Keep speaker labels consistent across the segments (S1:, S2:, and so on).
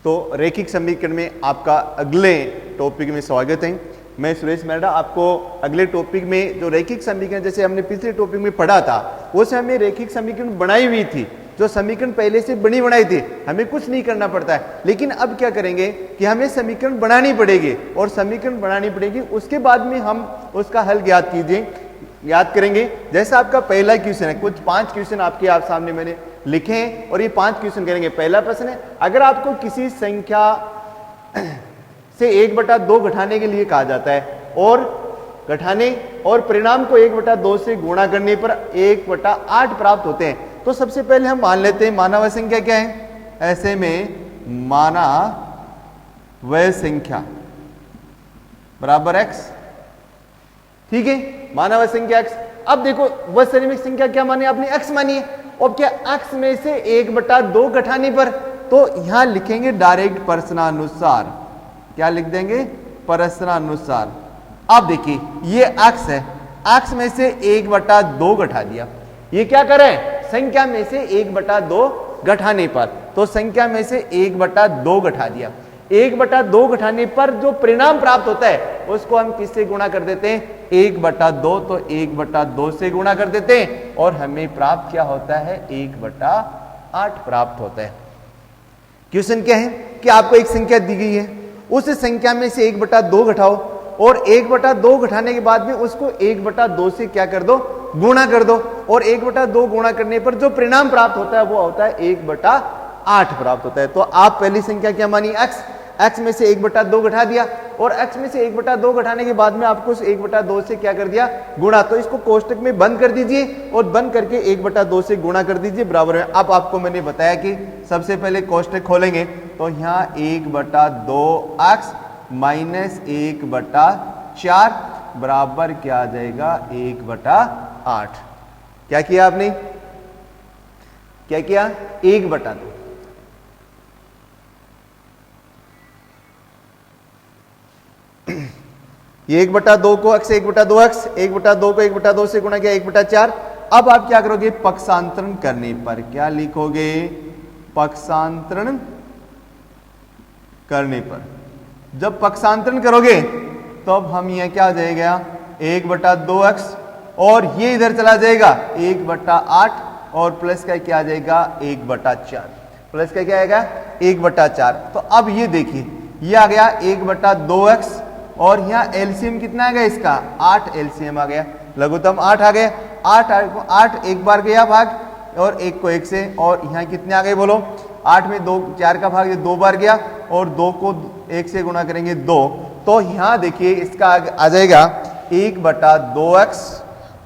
S1: तो रैखिक समीकरण में आपका अगले टॉपिक में स्वागत है। मैं सुरेश मेहरा आपको अगले टॉपिक में जो रैखिक समीकरण जैसे हमने पिछले टॉपिक में पढ़ा था उस हमें रैखिक समीकरण बनाई हुई थी, जो समीकरण पहले से बनी बनाई थी, हमें कुछ नहीं करना पड़ता है। लेकिन अब क्या करेंगे कि हमें समीकरण बनानी पड़ेगी और समीकरण बनानी पड़ेगी, उसके बाद में हम उसका हल याद करेंगे। जैसा आपका पहला क्वेश्चन है, कुछ 5 क्वेश्चन आपके आप सामने मैंने लिखे हैं और ये 5 क्वेश्चन करेंगे। पहला प्रश्न है, अगर आपको किसी संख्या से 1/2 घटाने के लिए कहा जाता है और घटाने और परिणाम को 1/2 से गुणा करने पर 1/8 प्राप्त होते हैं, तो सबसे पहले हम मान लेते हैं माना वह संख्या क्या है। ऐसे में माना वह संख्या बराबर x, ठीक है, माना वह संख्या x। अब देखो वह सरिमिक संख्या क्या मानी आपने, x मानी है। और क्या x में से 1/2 घटाने पर, तो यहां लिखेंगे डायरेक्ट प्रश्नानुसार, क्या लिख देंगे, प्रश्नानुसार। अब देखिए ये x है, x में से 1/2 घटा दिया, ये क्या करें संख्या में से 1/2 घटाने पर, तो संख्या में से 1/2 घटा दिया। 1/2 घटाने पर जो परिणाम प्राप्त होता है उसको हम किससे गुणा कर देते हैं, 1/2, तो 1/2 से गुणा कर देते हैं और हमें प्राप्त क्या होता है, 1/8 प्राप्त होता है। क्वेश्चन क्या है कि आपको एक संख्या दी गई है, उस संख्या में से 1/2 घटाओ और 1/2 घटाने के बाद में उसको 1/2 से क्या कर दो, गुणा कर दो, और 1/2 गुणा करने पर जो परिणाम प्राप्त होता है वो होता है 1/8 प्राप्त होता है। तो आप पहली संख्या क्या मानी, x में से 1/2 घटा दिया और x में से 1/2 घटाने के बाद में आपको उस 1/2 से क्या कर दिया, गुणा। तो इसको कोष्टक में बंद कर दीजिए और बंद करके 1/2 से गुणा कर दीजिए बराबर है। अब आपको मैंने बताया कि सबसे पहले कोष्टक खोलेंगे तो यहाँ 1/2x माइनस 1/4 बराबर क्या आ जाएगा, 1/8। क्या किया आपने, क्या किया, 1/2। ये 1/2 को x 1/2x, 1/2 को 1/2 से गुणा किया 1/4। अब आप क्या करोगे, पक्षांतरण करने पर क्या लिखोगे, पक्षांतरण करने पर जब पक्षांतरण करोगे तो अब हम यह क्या आ जाएगा 1/2x और ये इधर चला जाएगा 1/8 और प्लस का क्या आ जाएगा 1/4, प्लस का क्या आएगा 1/4। तो अब ये देखिए ये आ गया 1/2x और यहाँ एलसीएम कितना आ गया इसका 8 एलसीएम आ गया, लघुत्तम 8 आ गया। 8 एक बार गया भाग और 1 को 1 से, और यहाँ कितने आ गए बोलो, 8 में 2 4 का भाग 2 बार गया और 2 को 1 से गुणा करेंगे 2, तो यहाँ देखिए इसका आ जाएगा 1/2x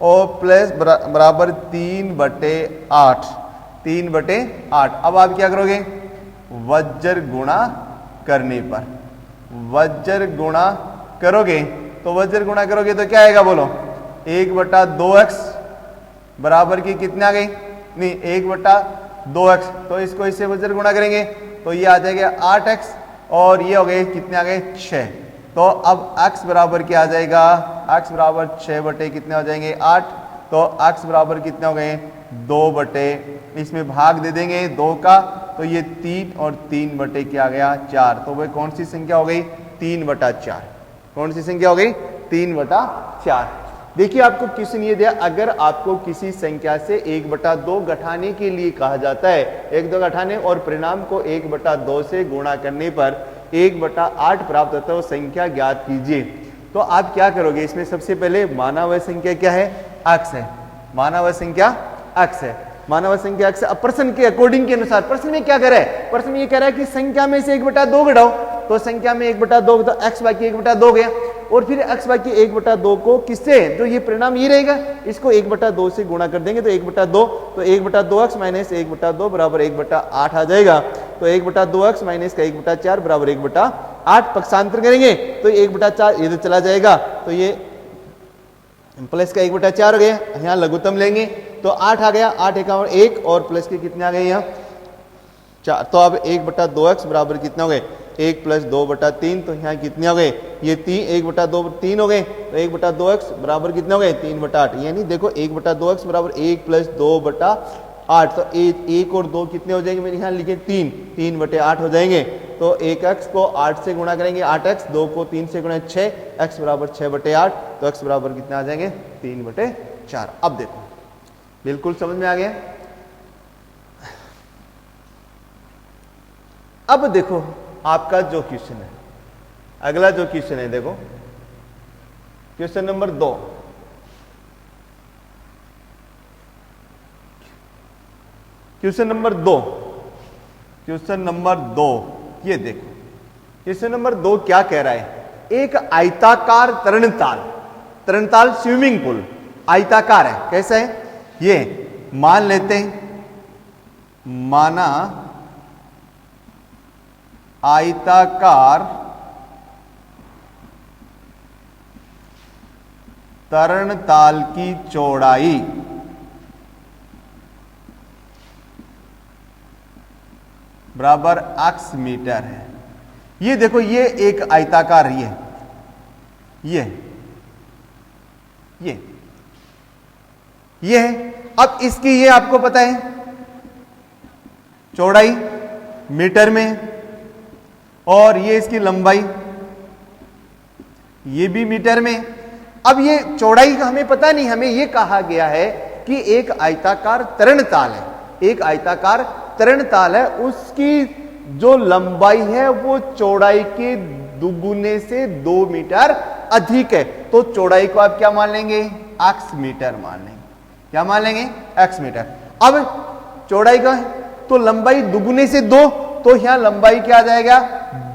S1: और प्लस बराबर 3/8, 3/8। अब आप क्या करोगे, वज्र गुणा करने पर, वज्र गुणा करोगे तो वज्र गुणा करोगे तो क्या आएगा बोलो, 1/2x बराबर की कितने आ गई, नहीं 1/2x, तो इसको इससे वज्र गुणा करेंगे तो ये आ जाएगा 8x और ये हो गए कितने आ गए 6। तो अब x बराबर क्या आ जाएगा, x बराबर 6 कितने हो जाएंगे 8, तो x बराबर कितने हो गए 2 इसमें भाग दे देंगे 2 का, तो ये 3 और 3 क्या आ गया 4। तो वह कौन सी संख्या हो गई, 3/4। कौन सी संख्या हो गई, 3/4। देखिए आपको क्वेश्चन ये दिया, अगर आपको किसी संख्या से 1/2 घटाने के लिए कहा जाता है, 1/2 घटाने और परिणाम को 1/2 से गुणा करने पर 1/8 प्राप्त होता है, वो संख्या ज्ञात कीजिए। तो आप क्या करोगे, इसमें सबसे पहले माना वह संख्या क्या है, x है, माना वह संख्या x है, माना वह संख्या x है। अब प्रश्न के अकॉर्डिंग के अनुसार प्रश्न में क्या कह रहा है, प्रश्न में ये कह रहा है कि संख्या में से 1/2 घटाओ, तो संख्या में 1/2 तो x बाकी 1/2 गया, और फिर x बाकी 1/2 को किससे, जो ये परिणाम ये रहेगा इसको 1/2 से गुणा कर देंगे तो 1/2, तो 1/2x माइनस 1/2 बराबर 1/8 आ जाएगा। तो 1/2x माइनस का 1/4 बराबर 1/8। पक्षांतर करेंगे तो 1/4 इधर चला जाएगा, तो ये प्लस का 1/4 हो गया, यहाँ लघुत्तम लेंगे तो 8 आ गया, 8 1 और 1 और प्लस के कितने आ गए यहाँ 4। तो अब 1/2x बराबर कितना हो गए 1 प्लस 2/3, तो यहाँ कितने हो गए ये 1/2 3 हो गए, तो 1/2x बराबर कितने हो गए 3/8। यानी देखो 1/2x बराबर 1 प्लस 2/3 8, तो एक और 2 कितने हो जाएंगे मेरे यहाँ लिखे 3, 3/8 हो जाएंगे। तो 1x को 8 से गुणा करेंगे 8x, 2 को 3 से गुणा 6, x बराबर 6/8, तो x बराबर कितने आ जाएंगे 3/4। अब देखो बिल्कुल समझ में आ गया। अब देखो आपका जो क्वेश्चन है, अगला जो क्वेश्चन है, देखो question number 2। Question number 2, question number 2, ये देखो क्वेश्चन नंबर 2 क्या कह रहा है। एक आयताकार तरणताल, तरणताल स्विमिंग पूल आयताकार है। कैसा है ये, मान लेते हैं, माना आयताकार तरणताल की चौड़ाई बराबर x मीटर है। ये देखो ये एक आयताकार ये है। अब इसकी ये आपको पता है चौड़ाई मीटर में, और ये इसकी लंबाई ये भी मीटर में। अब ये चौड़ाई का हमें पता नहीं, हमें ये कहा गया है कि एक आयताकार तरणताल है, एक आयताकार तरणताल है, उसकी जो लंबाई है वो चौड़ाई के दुगुने से 2 मीटर अधिक है। तो चौड़ाई को आप क्या मान लेंगे, x मीटर मान लेंगे। क्या मान लेंगे, x मीटर। अब चौड़ाई का है तो लंबाई दुगुने से 2, तो यहां लंबाई क्या आ जाएगा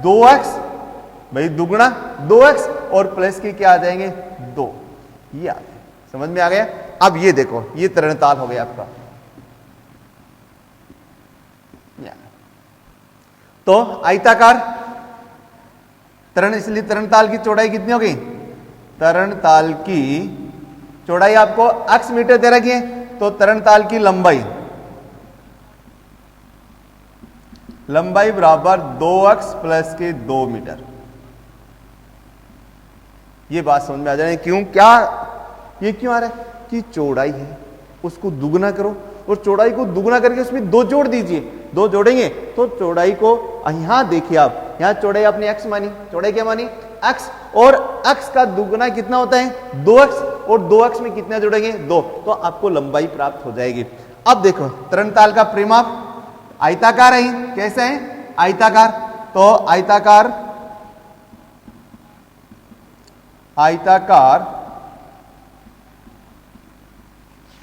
S1: 2x, भाई दुगुना 2x, और प्लस के क्या आ जाएंगे 2, ये आ गए। समझ में आ गया। अब ये देखो ये तरणताल हो गया आपका। तो आयताकार तरण, इसलिए तरणताल की चौड़ाई कितनी होगी, तरणताल की चौड़ाई आपको x मीटर दे रखी है, तो तरणताल की लंबाई बराबर 2x प्लस के 2 मीटर। ये बात समझ में आ जाए क्यों, क्या ये क्यों आ रहा है कि चौड़ाई है उसको दुगना करो, और चौड़ाई को दुगना करके उसमें 2 जोड़ दीजिए, 2 जोड़ेंगे तो चौड़ाई को, यहां देखिए आप, यहां चौड़ाई आपने x मानी, चौड़ाई क्या मानी x, और x का दुगना कितना होता है 2x, और 2x में कितना जोड़ेंगे 2, तो आपको लंबाई प्राप्त हो जाएगी। अब देखो तरणताल का परिमाप आयताकार है, कैसे है आयताकार, तो आयताकार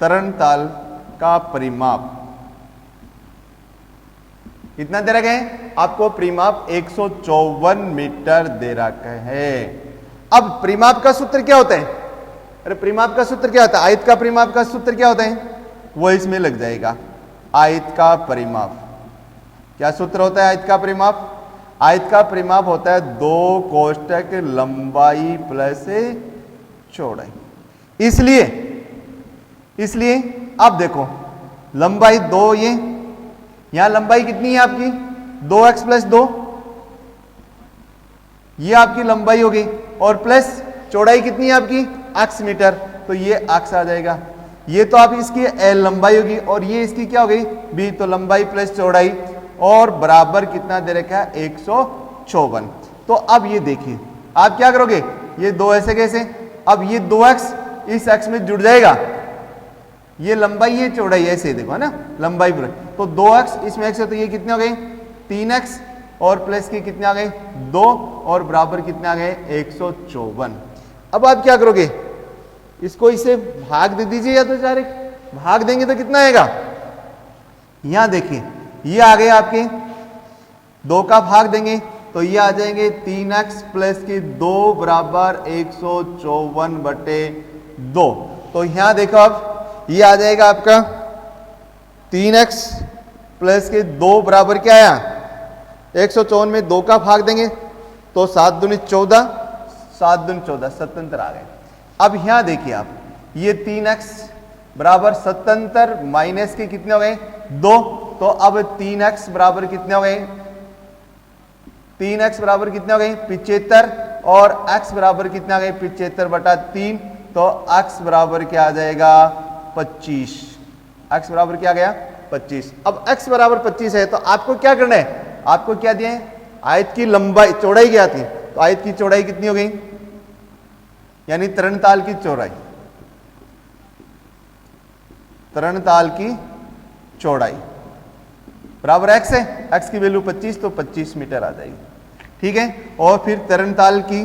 S1: तरणताल का परिमाप कितना दे रखा है आपको, परिमाप 154 मीटर दे रखा है। अब परिमाप का सूत्र क्या होता है, अरे परिमाप का सूत्र क्या होता है, आयत का परिमाप का सूत्र क्या होता है, वो इसमें लग जाएगा। आयत का परिमाप क्या सूत्र होता है, आयत का परिमाप, आयत का परिमाप होता है 2 कोष्टक लंबाई प्लस चौड़ाई। इसलिए अब देखो लंबाई 2, ये यहां लंबाई कितनी है आपकी 2x प्लस 2, ये आपकी लंबाई होगी, और प्लस चौड़ाई कितनी है आपकी x मीटर, तो ये x आ जाएगा। ये तो आप इसकी l लंबाई होगी, और ये इसकी क्या हो गई b, तो लंबाई प्लस चौड़ाई, और बराबर कितना दे रखा है 154। तो अब ये देखिए आप क्या करोगे, ये 2 ऐसे कैसे, अब ये 2x इस x में जुड़ जाएगा, ये लंबाई ये चौड़ाई ऐसे देखो है ना, लंबाई पूरा, तो 2x इसमें x है, तो ये कितने हो गए 3x, और प्लस के कितने आ गए 2, और बराबर कितने आ गए 154। अब आप क्या करोगे, इसको इसे भाग दे दीजिए, या तो डायरेक्ट भाग देंगे तो कितना आएगा, यहां देखिए ये आ गए आपके 2 का भाग देंगे तो ये आ जाएंगे 3x प्लस के 2 बराबर 154/2। तो यहां देखो अब ये आ जाएगा आपका 3x प्लस के 2 बराबर क्या आया 154 में 2 का भाग देंगे तो 7 दूनी 14, 7 दूनी 14, 77 आ गए। अब यहां देखिए आप ये 3x बराबर 77 माइनस के कितने हो गए 2, तो अब 3x बराबर कितने हो गए 3x बराबर कितने हो गए 75, और x बराबर कितने आ गए 75/3, तो x बराबर क्या आ जाएगा 25, x बराबर क्या आ गया 25। अब x बराबर 25 है तो आपको क्या करना है, आपको क्या दिया है, आयत की लंबाई चौड़ाई क्या थी, तो आयत की चौड़ाई कितनी हो गई, यानी तरणताल की चौड़ाई, तरणताल की चौड़ाई बराबर x है, x की वैल्यू 25 तो 25 मीटर आ जाएगी। ठीक है, और फिर तरणताल की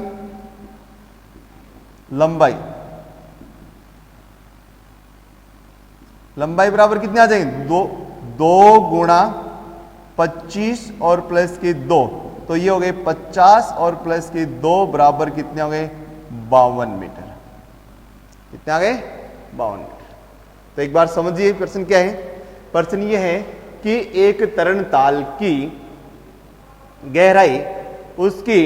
S1: लंबाई, लंबाई बराबर कितनी आ जाएगी, 2 गुणा 25 और प्लस के 2, तो ये हो गए 50 और प्लस के 2 बराबर कितने हो गए, 52 मीटर। कितने आ गए, 52 मीटर। तो एक बार समझिए प्रश्न क्या है, प्रश्न ये है कि एक तरणताल की गहराई उसकी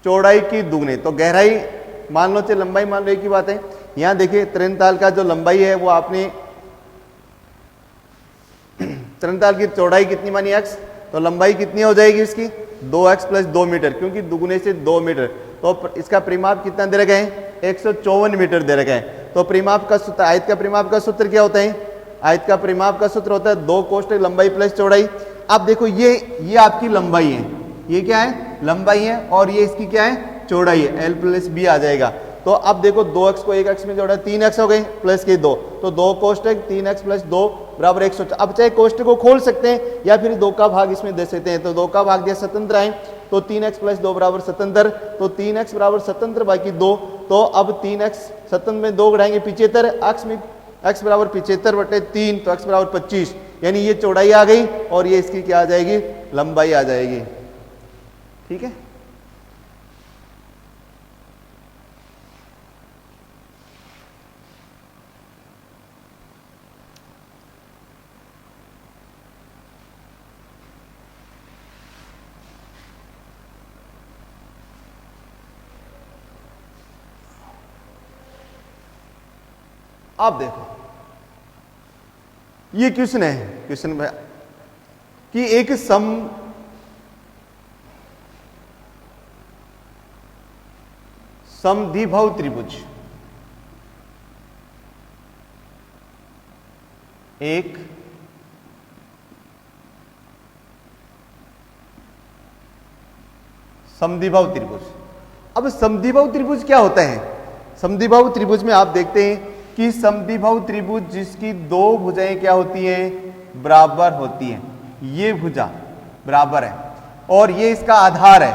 S1: चौड़ाई की दुगनी, तो गहराई मान लो चाहे लंबाई मान लो, एक ही बात है। यहां देखिए तरणताल का जो लंबाई है वो आपने तरणताल की चौड़ाई कितनी मानी x, तो लंबाई कितनी हो जाएगी इसकी 2x प्लस 2 मीटर, क्योंकि दुगुने से 2 मीटर, तो इसका परिमाप कितना दे रखा है, 154 मीटर दे रखा है। तो परिमाप का सूत्र, आयत का परिमाप का सूत्र क्या होता है, आयत का परिमाप का सूत्र होता है 2 कोष्ठक लंबाई प्लस चौड़ाई। अब देखो ये आपकी लंबाई है, ये क्या है, लंबाई है, और ये इसकी क्या है, चौड़ाई है, l प्लस बी आ जाएगा। तो अब देखो 2x को 1x में जोड़ा 3x हो गए प्लस के 2, तो 2 कोष्ठक 3x प्लस 2 बराबर 100। अब चाहे कोष्ठक को खोल सकते हैं या फिर 2 का भाग इसमें दे सकते हैं, तो 2 का भाग दिया स्वतंत्र आए, तो 3x प्लस 2 बराबर स्वतंत्र, तो 3x बराबर स्वतंत्र बाकी 2, तो अब 3x स्वतंत्र में 2 घटाएंगे 75, x में x बराबर 75 बटे 3, तो x बराबर 25, यानी ये चौड़ाई आ गई और ये इसकी क्या आ जाएगी, लंबाई आ जाएगी। ठीक है, अब देखो ये क्वेश्चन है, क्वेश्चन में कि एक समद्विबाहु त्रिभुज, एक समद्विबाहु त्रिभुज। अब समद्विबाहु त्रिभुज क्या होता है, समद्विबाहु त्रिभुज में आप देखते हैं कि समद्विबाहु त्रिभुज जिसकी 2 भुजाएं क्या होती हैं, बराबर होती हैं, ये भुजा बराबर है और ये इसका आधार है।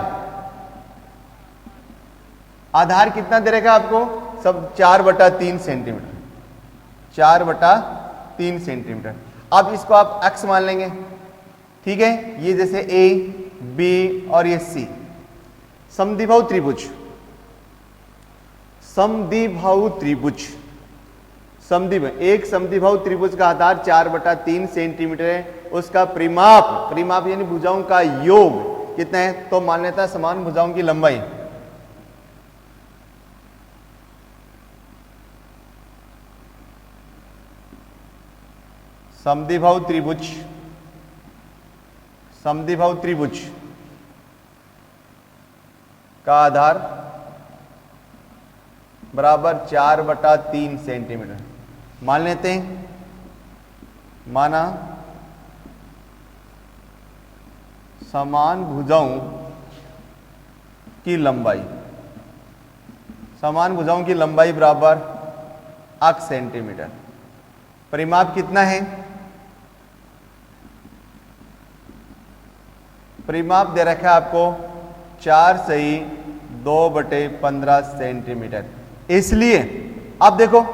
S1: आधार कितना दे रखा आपको, सब 4/3 सेंटीमीटर, 4/3 सेंटीमीटर। अब इसको आप x मान लेंगे, ठीक है, ये जैसे a, b और ये c। समद्विबाहु त्रिभुज, समद्विबाहु त्रिभुज, एक समद्विबाहु त्रिभुज का आधार 4/3 सेंटीमीटर है, उसका परिमाप यानी भुजाओं का योग कितना है, तो मान लेता है समान भुजाओं की लंबाई। समद्विबाहु त्रिभुज का आधार बराबर 4/3 सेंटीमीटर मान लेते हैं। माना समान भुजाओं की लंबाई, समान भुजाओं की लंबाई बराबर 8 सेंटीमीटर। परिमाप कितना है, परिमाप दे रखा है आपको 4 सही 2/15 सेंटीमीटर। इसलिए अब देखो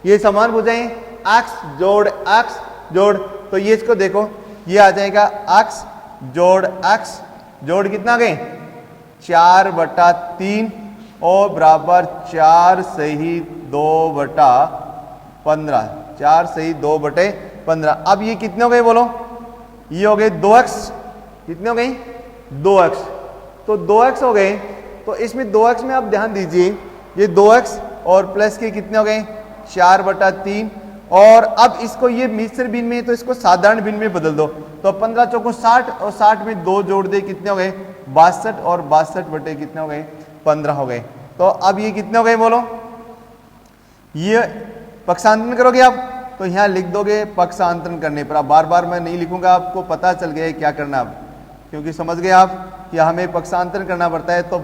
S1: ये समान भुजाएं x जोड़ x जोड़, तो ये इसको देखो ये आ जाएगा x जोड़ x जोड़ कितना गए 4/3 और बराबर 4 सही 2/15, 4 सही 2/15। अब ये कितने हो गए बोलो, ये हो गए 2x, कितने हो गए 2x, तो 2x हो गए। तो इसमें 2x में आप ध्यान दीजिए, ये 2x और प्लस के कितने हो गए 4/3, और अब इसको ये मिश्र भिन्न में तो इसको साधारण भिन्न में बदल दो, तो 15 चौको 60 और 60 में 2 जोड़ दे कितने हो गए 62, और 62 बटे कितने हो गए 15 हो गए। तो अब ये कितने हो गए बोलो, ये पक्षांतरण करोगे आप तो यहाँ लिख दोगे पक्षांतरण करने पर। अब बार बार मैं नहीं लिखूंगा, आपको पता चल गया है क्या करना अब, क्योंकि समझ गए आप कि हमें पक्षांतरण करना पड़ता है। तो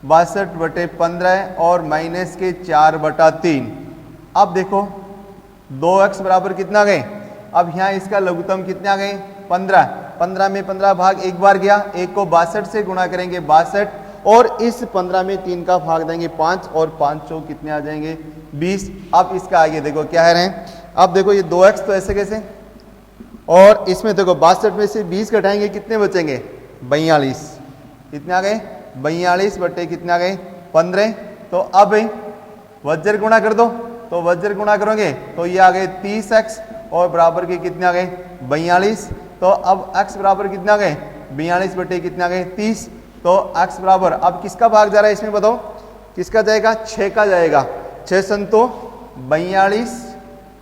S1: 62/15 और माइनस के 4/3। अब देखो 2x बराबर कितना गए, अब यहाँ इसका लघुत्तम कितना गए 15। 15 में 15 भाग एक बार गया, एक को 62 से गुणा करेंगे 62, और इस 15 में 3 का भाग देंगे 5, और 5 चौक कितने आ जाएंगे 20। अब इसका आगे देखो क्या है रहे हैं, अब देखो ये 2x तो ऐसे कैसे, और इसमें देखो 62 में से 20 घटाएंगे कितने बचेंगे 42। कितने आ गए 42 बटे कितने आ गए 15। तो अब वज्र गुणा कर दो, तो वज्र गुणा करोगे तो ये आ गए 30x और बराबर के कितने आ गए 42। तो अब x बराबर कितना गए 42 बटे कितना आ गए 30। तो x बराबर अब किसका भाग जा रहा है इसमें बताओ, किसका जाएगा 6 का जाएगा। 6 संतो 42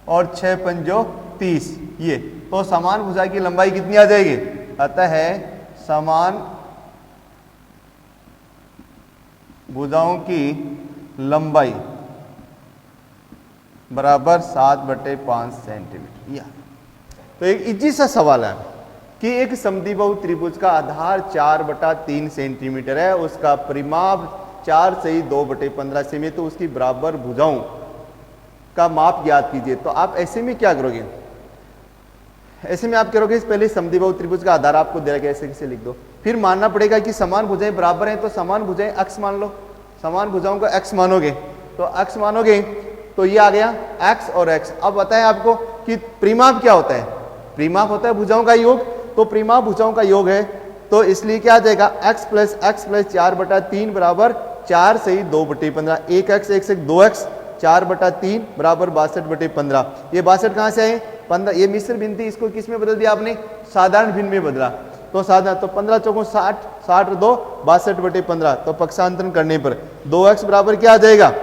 S1: और 6 पंजो 30, ये तो समान भुजा की लंबाई कितनी आ जाएगी, अतः है समान भुजाओं की लंबाई बराबर 7/5 सेंटीमीटर। या तो एक इजी सा सवाल है कि एक समद्विबाहु त्रिभुज का आधार 4/3 सेंटीमीटर है, उसका परिमाप 4 सही 2/15 सेमी, तो उसकी बराबर भुजाओं का माप ज्ञात कीजिए। तो आप ऐसे में क्या करोगे, ऐसे में आप करोगे पहले समद्विबाहु त्रिभुज का आधार आपको दे रखा है, ऐसे कैसे लिख दो, फिर मानना पड़ेगा कि समान भुजाएं बराबर हैं, तो समान भुजाएं x मान लो, समान भुजाओं को x मानोगे, तो x मानोगे तो ये आ गया x और x। अब बताएं आपको कि परिमाप क्या होता है, परिमाप होता है भुजाओं का योग, तो परिमाप भुजाओं का योग है, तो इसलिए क्या आ जाएगा x प्लस 4/3 बराबर 4 सही 2/15, 1x 1 से 2x 4/3 बराबर 62/15। ये 62 कहाँ से आए 15, ये मिश्र भिन्न थी, इसको किस में बदल दिया आपने साधारण भिन्न में बदला, तो साधारण, तो 15 चौकों 60, 60 और 2 62/15। तो पक्षांतरण करने पर 2x बराबर क्या आ जाएगा,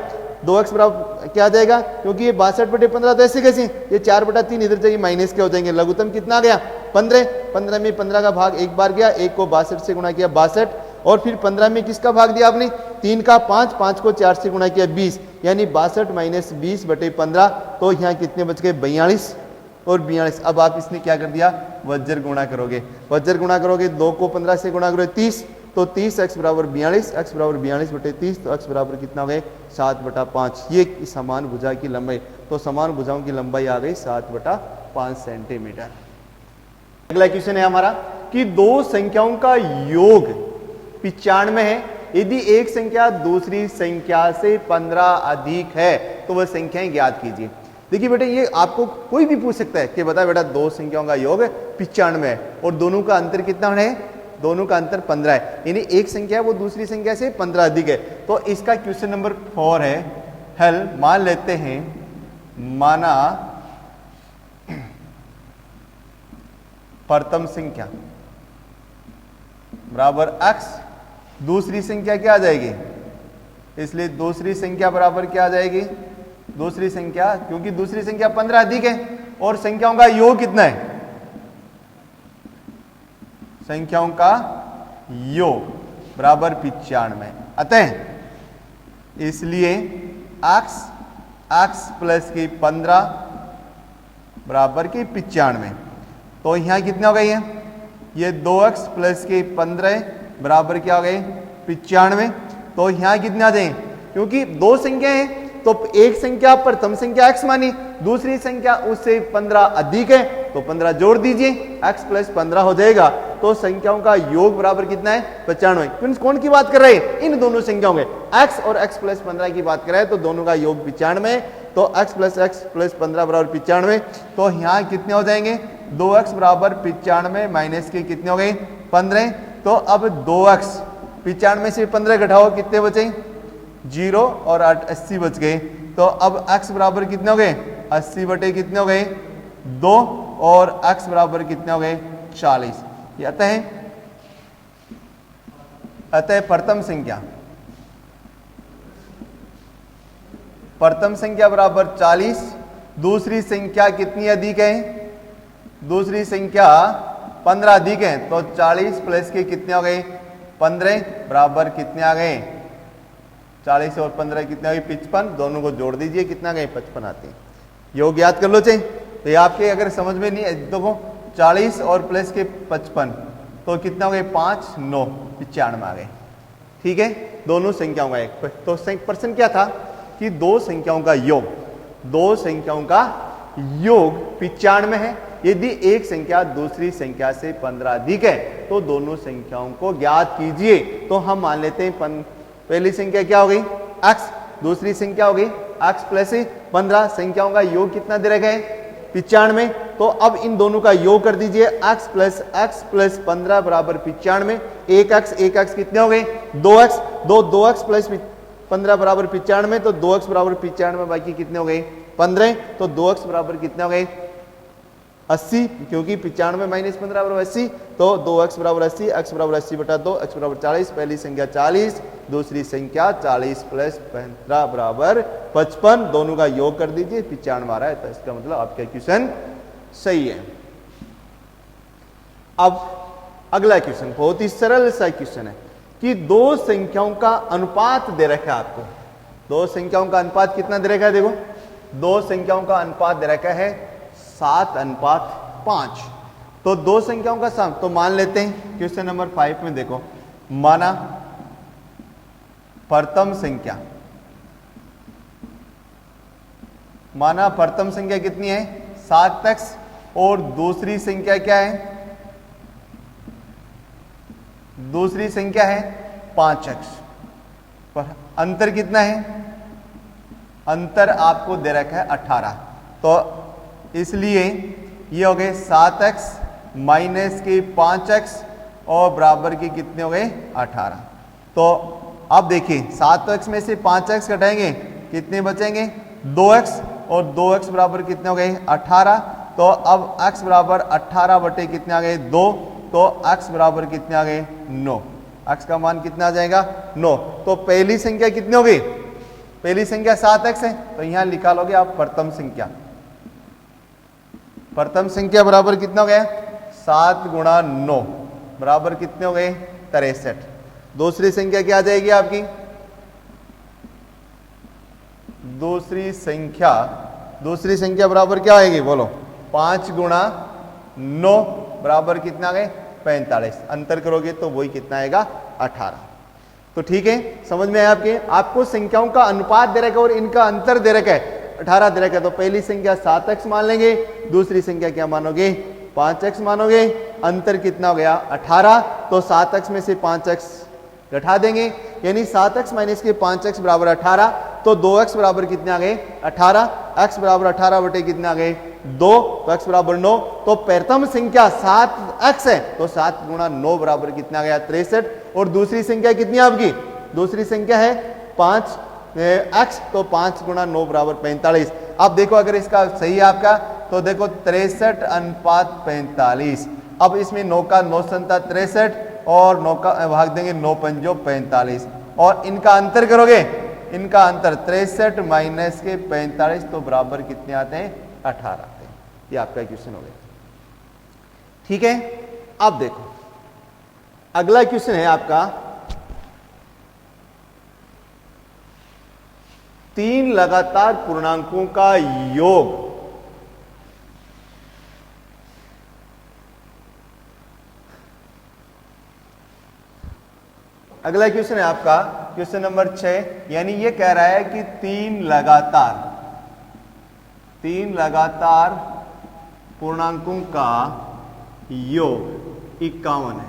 S1: 2x बराबर क्या आ जाएगा, क्योंकि ये 62/15 तो ऐसे कैसे, ये 4/3 इधर जाइए माइनस क्या हो जाएंगे, लघुत्तम कितना आ गया 15। 15 में 15 का भाग एक बार गया, एक को 62 से गुणा किया 62, और फिर 15 में किसका भाग दिया आपने 3 का 5, 5 को 4 से गुणा किया 20, यानी 62 माइनस 20/15। तो यहाँ कितने बच गए 42 और 42। अब आप इसने क्या कर दिया वज्र गुणा करोगे, वज्र गुणा करोगे 2 को 15 से गुणा करोगे 30, तो 30x बराबर 42, x बराबर 42/30, तो x बराबर कितना हो गए 7/5। ये समान भुजा की लंबाई, तो समान भुजाओं की लंबाई आ गई 7/5 सेंटीमीटर। अगला क्वेश्चन है हमारा कि दो संख्याओं का योग 95 है, यदि एक संख्या दूसरी संख्या से 15 अधिक है तो वह संख्याएं ज्ञात कीजिए। देखिए बेटा, ये आपको कोई भी पूछ सकता है कि बता बेटा दो संख्याओं का योग 95 है और दोनों का अंतर कितना है, दोनों का अंतर 15 है, यानी एक संख्या वो दूसरी संख्या से 15 अधिक है। तो इसका क्वेश्चन नंबर 4 है हल। मान लेते हैं, माना प्रथम संख्या बराबर x, दूसरी संख्या क्या आ जाएगी, इसलिए दूसरी संख्या बराबर क्या आ जाएगी, दूसरी संख्या, क्योंकि दूसरी संख्या 15 अधिक है और संख्याओं का योग कितना है, संख्याओं का योग बराबर 95। अतः इसलिए x प्लस की 15 बराबर की 95। तो यहां कितने हो गई है, ये 2x प्लस के 15 बराबर क्या हो गए 95। तो यहां कितने आ जाए, क्योंकि दो संख्या है तो एक संख्या प्रथम संख्या x मानी, दूसरी संख्या उससे 15 अधिक है तो 15 जोड़ दीजिए, x प्लस 15 हो जाएगा। तो संख्याओं का योग बराबर कितना है 95। कौन की बात कर रहे हैं, इन दोनों संख्याओं के x और x प्लस 15 की बात कर रहे हैं, तो दोनों का योग 95, तो x प्लस 15 बराबर 95। तो यहाँ कितने हो जाएंगे 2x बराबर 95 माइनस के कितने हो गए 15। तो अब 2x 95 से 15 घटाओ कितने बचे 0 और 8 80 बच गए। तो अब x बराबर कितने हो गए 80 बटे कितने हो गए 2 और x बराबर कितने हो गए 40। ये अतः प्रथम संख्या बराबर 40, दूसरी संख्या कितनी अधिक है, दूसरी संख्या 15 अधिक है, तो 40 प्लस के कितने हो गए 15 बराबर कितने आ गए 40 और 15 कितना हुई 55, दोनों को जोड़ दीजिए कितना गए 55 आते हैं। योग याद कर लो चाहिए। तो ये आपके अगर समझ में नहीं है देखो 40 और प्लस के 55 तो कितना हो गए 5 9 95 आ गए। ठीक है, दोनों संख्याओं का एक तो प्रश्न क्या था कि दो संख्याओं का योग, दो संख्याओं का योग 95 है। यदि एक संख्या दूसरी संख्या से 15 अधिक है तो दोनों संख्याओं को ज्ञात कीजिए। तो हम मान लेते हैं पहली संख्या क्या हो गई x, दूसरी संख्या हो गई x प्लस 15, संख्याओं का योग कितना दे रखा है 95। तो अब इन दोनों का योग कर दीजिए x प्लस 15 बराबर 95। एक x कितने हो गए 2x, 2x प्लस 15 बराबर 95, तो 2x बराबर 95 बाकी कितने हो गए 15, तो 2x बराबर कितने हो गए 80, क्योंकि 95 माइनस 15 बराबर 80, तो 2x बराबर 80, x बराबर 80 बटा 2, x बराबर 40। पहली संख्या 40, दूसरी संख्या 40 प्लस 15 बराबर 55, दोनों का योग कर दीजिए 95 आ रहा है। तो इसका मतलब आपका क्वेश्चन सही है। अब अगला क्वेश्चन बहुत ही सरल सा क्वेश्चन है कि दो संख्याओं का अनुपात दे रखा है आपको। दो संख्याओं का अनुपात कितना दे रखा है, देखो दो संख्याओं का अनुपात दे रखा है 7:5। तो दो संख्याओं का सम, तो मान लेते हैं क्वेश्चन नंबर 5 में देखो, माना प्रथम संख्या कितनी है 7x और दूसरी संख्या क्या है, दूसरी संख्या है 5x, पर अंतर कितना है, अंतर आपको दे रखा है 18। तो इसलिए ये हो गए 7x माइनस के 5x और बराबर के कितने हो गए 18। तो अब देखिए 7x में से 5x घटाएंगे कितने बचेंगे 2x, और 2x बराबर कितने हो गए 18। तो अब x बराबर 18 बटे कितने आ गए 2, तो x बराबर कितने आ गए 9, x का मान कितना आ जाएगा 9। तो पहली संख्या कितनी हो गई, पहली संख्या 7x है, तो यहां लिखा लोगे आप प्रथम संख्या, प्रथम संख्या बराबर कितना हो गया 7 गुणा 9 बराबर कितने हो गए 63। दूसरी संख्या क्या आ जाएगी आपकी, दूसरी संख्या बराबर क्या आएगी बोलो 5 गुणा 9 बराबर कितना आ गए 45, अंतर करोगे तो वही कितना आएगा 18। तो ठीक है, समझ में आया आपके, आपको संख्याओं का अनुपात दे रखा है और इनका अंतर दे रखा है 18 दे रखा है। तो पहली संख्या 7x मान लेंगे, दूसरी संख्या क्या मानोगे 5x मानोगे, अंतर कितना हो गया 18। तो 7x में से 5x घटा देंगे, यानी 7x माइनस के 5x बराबर 18। तो 2x बराबर कितने आ गए 18, x बराबर 18 बटे कितने आ गए 2, तो x बराबर 9। तो प्रथम संख्या 7x है, तो 7 गुणा 9 बराबर कितना आ गया 63। और दूसरी संख्या कितनी है आपकी, दूसरी संख्या है 5x, तो 5 गुणा 9 बराबर 45। अब देखो अगर इसका सही है आपका, तो देखो 63:45। अब इसमें 9 का 9 संता 63 और 9 का भाग देंगे 9 पंजो 45, और इनका अंतर करोगे, इनका अंतर 63 माइनस के 45, तो बराबर कितने आते हैं 18 आते हैं। ये आपका क्वेश्चन हो गया। ठीक है, अब देखो अगला क्वेश्चन है आपका 3 लगातार पूर्णांकों का योग। अगला क्वेश्चन है आपका क्वेश्चन नंबर 6, यानी ये कह रहा है कि 3 लगातार पूर्णांकों का योग 51 है।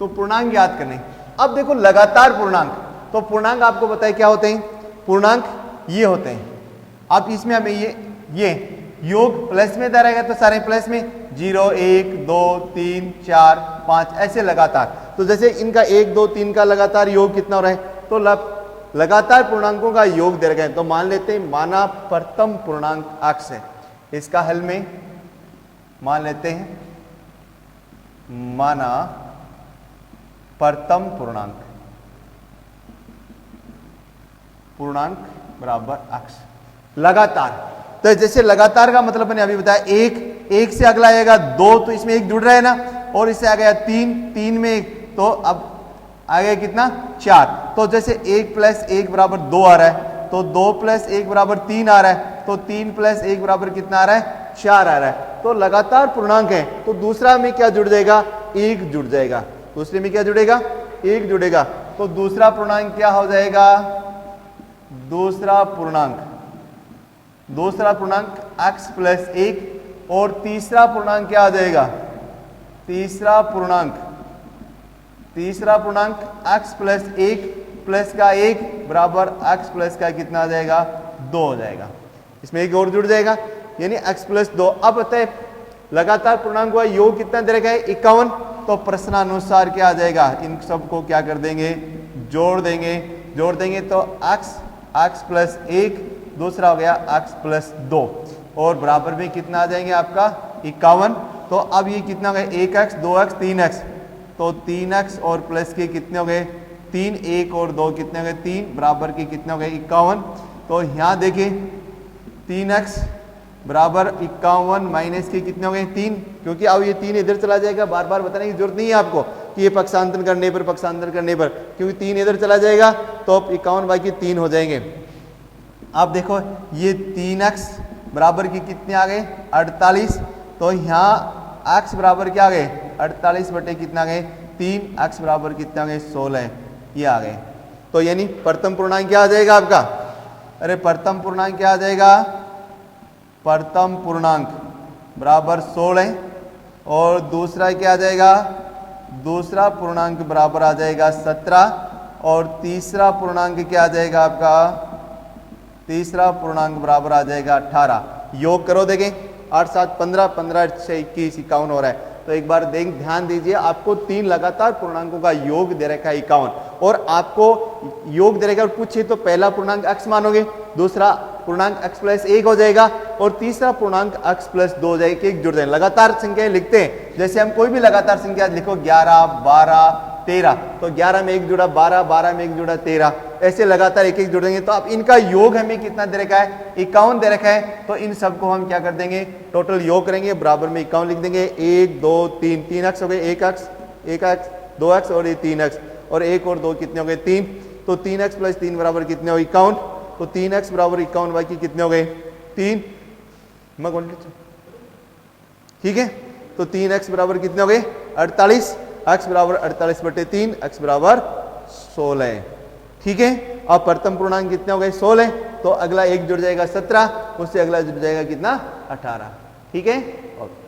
S1: तो पूर्णांक याद करने, अब देखो लगातार पूर्णांक, तो पूर्णांक आपको पता है क्या होते हैं, पूर्णांक ये होते हैं। अब इसमें हमें ये योग प्लस में रहेगा तो सारे प्लस में 0 1 2 3 4 5 ऐसे लगातार। तो जैसे इनका 1 2 3 का लगातार योग कितना हो रहा है, तो लगातार पूर्णांकों का योग दे रखा है। तो मान लेते हैं, माना प्रथम पूर्णांक x है, इसका हल में मान लेते हैं माना प्रथम पूर्णांक बराबर x लगातार। तो जैसे लगातार का मतलब मैंने अभी बताया, एक से अगला आएगा 2, तो इसमें 1 जुड़ रहा है ना, और इससे आ गया 3 में 1, तो अब आ गया कितना 4। तो जैसे 1 प्लस 1 बराबर 2 आ रहा है, तो 2 प्लस 1 बराबर 3 आ रहा है, तो 3 प्लस 1 बराबर कितना आ रहा है 4 आ रहा है। तो लगातार पूर्णांक है, तो दूसरा में क्या जुड़ जाएगा 1 जुड़ जाएगा, दूसरे में क्या जुड़ेगा 1 जुड़ेगा। तो दूसरा पूर्णांक क्या हो जाएगा, दूसरा पूर्णांक x प्लस 1 और तीसरा पूर्णांक क्या आ जाएगा, तीसरा पूर्णांक x प्लस 1 प्लस का 1 बराबर x प्लस का कितना आ जाएगा 2 हो जाएगा। इसमें एक और जुड़ जाएगा यानी x प्लस 2। अब बताए लगातार पूर्णांक का योग कितना दे रखा है 51। तो प्रश्नानुसार क्या आ जाएगा, इन सबको क्या कर देंगे जोड़ देंगे तो x प्लस 1 दूसरा हो गया x प्लस 2 और बराबर में कितना आ जाएंगे आपका 51। तो अब ये कितना हो गया 1x 2x 3x, तो 3x और प्लस के कितने हो गए 3, 1 और 2 कितने हो गए 3 बराबर के कितने हो गए 51। तो यहाँ देखिए 3x बराबर 51 माइनस के कितने हो गए 3, क्योंकि अब ये 3 इधर चला जाएगा, बार बार बताने की जरूरत नहीं है आपको कि ये पक्षांतर करने पर, क्योंकि 3 इधर चला जाएगा तो अब 51 बाकी 3 हो जाएंगे। अब देखो ये 3x बराबर की कितने आ गए 48, तो यहाँ x बराबर क्या आ गए 48 बटे कितना आ गए 3, x बराबर कितना आ गए 16, ये आ गए। तो यानी प्रथम पूर्णांक क्या आ जाएगा आपका, अरे प्रथम पूर्णांक क्या आ जाएगा, प्रथम पूर्णांक बराबर 16 और दूसरा क्या आ जाएगा, दूसरा पूर्णांक बराबर आ जाएगा 17 और तीसरा पूर्णांक क्या आ जाएगा आपका, तीसरा पूर्णांक बराबर आ जाएगा 18। योग करो देखें 8 7 15, 15 6 21 51 हो रहा है। तो एक बार ध्यान दीजिए, आपको 3 लगातार पूर्णांकों का योग दे रखा है 51 और आपको योग दे रखा है और पूछिए तो पहला पूर्णांक x मानोगे, दूसरा पूर्णांक x प्लस 1 हो जाएगा और तीसरा पूर्णांक x प्लस 2 हो जाएगा, एक जुड़ जाएगा। लगातार संख्याएं लिखते हैं, जैसे हम कोई भी लगातार संख्या लिखो 11 12 13, तो 11 में 1 जुड़ा 12, 12 में 1 जुड़ा 13, ऐसे लगातार एक एक जुड़ेंगे। तो अब इनका योग हमें कितना दे रखा है 51 दे रखा है, तो इन सबको हम क्या कर देंगे टोटल योग करेंगे, बराबर में 51 लिख देंगे। 1 2 3, 3x हो गए, 1x 2x और ये 3x और 1 और 2 कितने हो गए 3, तो 3x प्लस 3 बराबर कितने हो 51, तो 3x बराबर 51 बाकी कितने हो गए 3, ठीक है। तो 3x बराबर कितने हो गए 48, x बराबर 48 बटे 3, x बराबर 16, ठीक है। अब प्रथम पूर्णांक कितने हो गए 16, तो अगला एक जुड़ जाएगा 17, उससे अगला जुड़ जाएगा कितना 18, ठीक है। ओके।